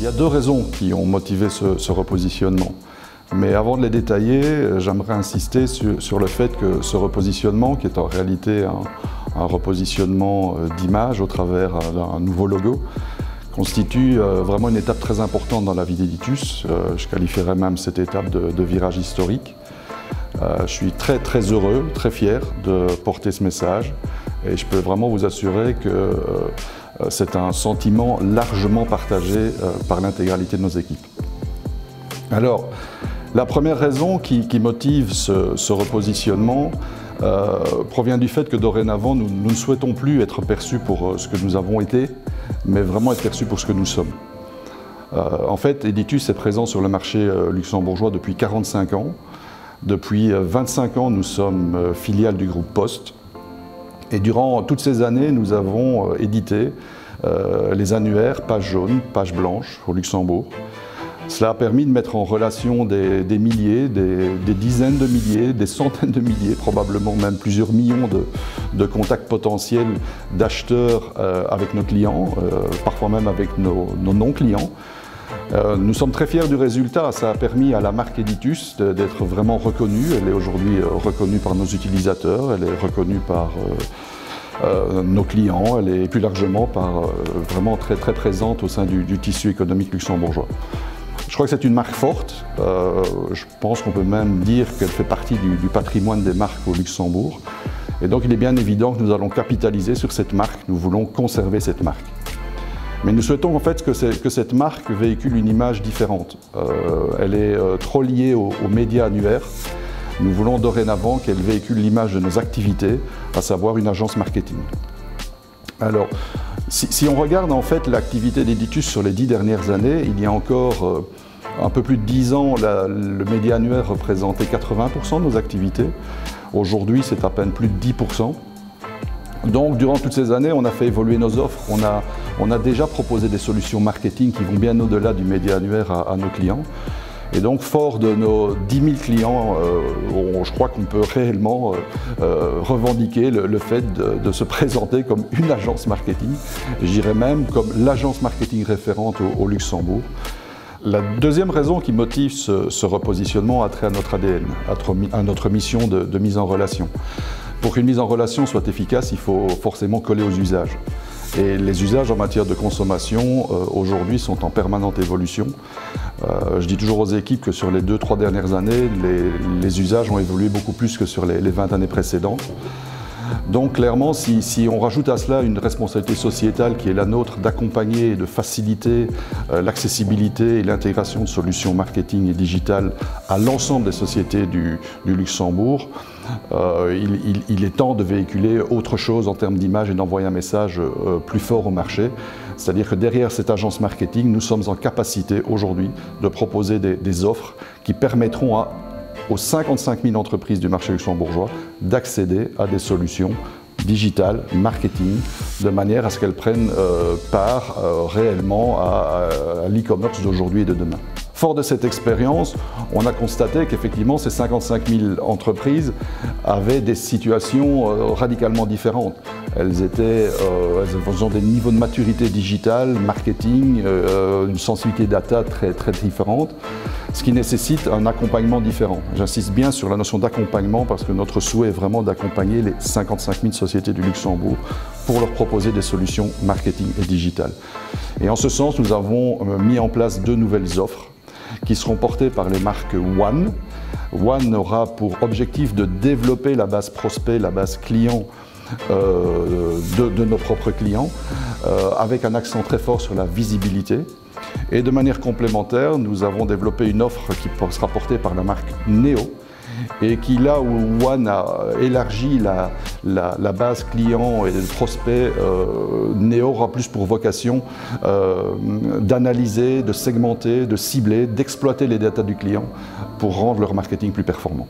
y a deux raisons qui ont motivé ce repositionnement. Mais avant de les détailler, j'aimerais insister sur le fait que ce repositionnement, qui est en réalité un repositionnement d'image au travers d'un nouveau logo, constitue vraiment une étape très importante dans la vie d'Editus. Je qualifierais même cette étape de virage historique. Je suis très heureux, très fier de porter ce message et je peux vraiment vous assurer que c'est un sentiment largement partagé par l'intégralité de nos équipes. Alors, la première raison qui motive ce repositionnement provient du fait que dorénavant, nous ne souhaitons plus être perçus pour ce que nous avons été, mais vraiment être perçus pour ce que nous sommes. En fait, Editus est présent sur le marché luxembourgeois depuis 45 ans. Depuis 25 ans, nous sommes filiale du groupe Post. Et durant toutes ces années, nous avons édité les annuaires Page jaune, Page blanche au Luxembourg. Cela a permis de mettre en relation des milliers, des dizaines de milliers, des centaines de milliers, probablement même plusieurs millions de contacts potentiels d'acheteurs avec nos clients, parfois même avec nos non-clients. Nous sommes très fiers du résultat. Ça a permis à la marque Editus d'être vraiment reconnue. Elle est aujourd'hui reconnue par nos utilisateurs, elle est reconnue par nos clients, elle est plus largement vraiment très présente au sein du tissu économique luxembourgeois. Je crois que c'est une marque forte. Je pense qu'on peut même dire qu'elle fait partie du patrimoine des marques au Luxembourg. Et donc il est bien évident que nous allons capitaliser sur cette marque. Nous voulons conserver cette marque. Mais nous souhaitons en fait que cette marque véhicule une image différente. Elle est trop liée aux médias annuaires. Nous voulons dorénavant qu'elle véhicule l'image de nos activités, à savoir une agence marketing. Alors, si on regarde en fait l'activité d'Editus sur les 10 dernières années, il y a encore un peu plus de 10 ans, le média annuaire représentait 80% de nos activités. Aujourd'hui, c'est à peine plus de 10%. Donc, durant toutes ces années, on a fait évoluer nos offres. On a déjà proposé des solutions marketing qui vont bien au-delà du média annuaire à nos clients. Et donc, fort de nos 10 000 clients, je crois qu'on peut réellement revendiquer le fait de se présenter comme une agence marketing. Je dirais même comme l'agence marketing référente au Luxembourg. La deuxième raison qui motive ce repositionnement a trait à notre ADN, à notre mission de mise en relation. Pour qu'une mise en relation soit efficace, il faut forcément coller aux usages. Et les usages en matière de consommation, aujourd'hui, sont en permanente évolution. Je dis toujours aux équipes que sur les 2-3 dernières années, les usages ont évolué beaucoup plus que sur les 20 années précédentes. Donc clairement, si on rajoute à cela une responsabilité sociétale qui est la nôtre d'accompagner et de faciliter l'accessibilité et l'intégration de solutions marketing et digitales à l'ensemble des sociétés du Luxembourg, il est temps de véhiculer autre chose en termes d'image et d'envoyer un message plus fort au marché. C'est-à-dire que derrière cette agence marketing, nous sommes en capacité aujourd'hui de proposer des offres qui permettront aux 55 000 entreprises du marché luxembourgeois d'accéder à des solutions digitales, marketing, de manière à ce qu'elles prennent part réellement à l'e-commerce d'aujourd'hui et de demain. Fort de cette expérience, on a constaté qu'effectivement ces 55 000 entreprises avaient des situations radicalement différentes. Elles ont des niveaux de maturité digitale, marketing, une sensibilité data très différente, ce qui nécessite un accompagnement différent. J'insiste bien sur la notion d'accompagnement parce que notre souhait est vraiment d'accompagner les 55 000 sociétés du Luxembourg pour leur proposer des solutions marketing et digitales. Et en ce sens, nous avons mis en place 2 nouvelles offres qui seront portées par les marques One. One aura pour objectif de développer la base prospect, la base client de nos propres clients, avec un accent très fort sur la visibilité. Et de manière complémentaire, nous avons développé une offre qui sera portée par la marque Neo, et qui, là où One a élargi la base client et le prospect, Neo aura plus pour vocation d'analyser, de segmenter, de cibler, d'exploiter les datas du client pour rendre leur marketing plus performant.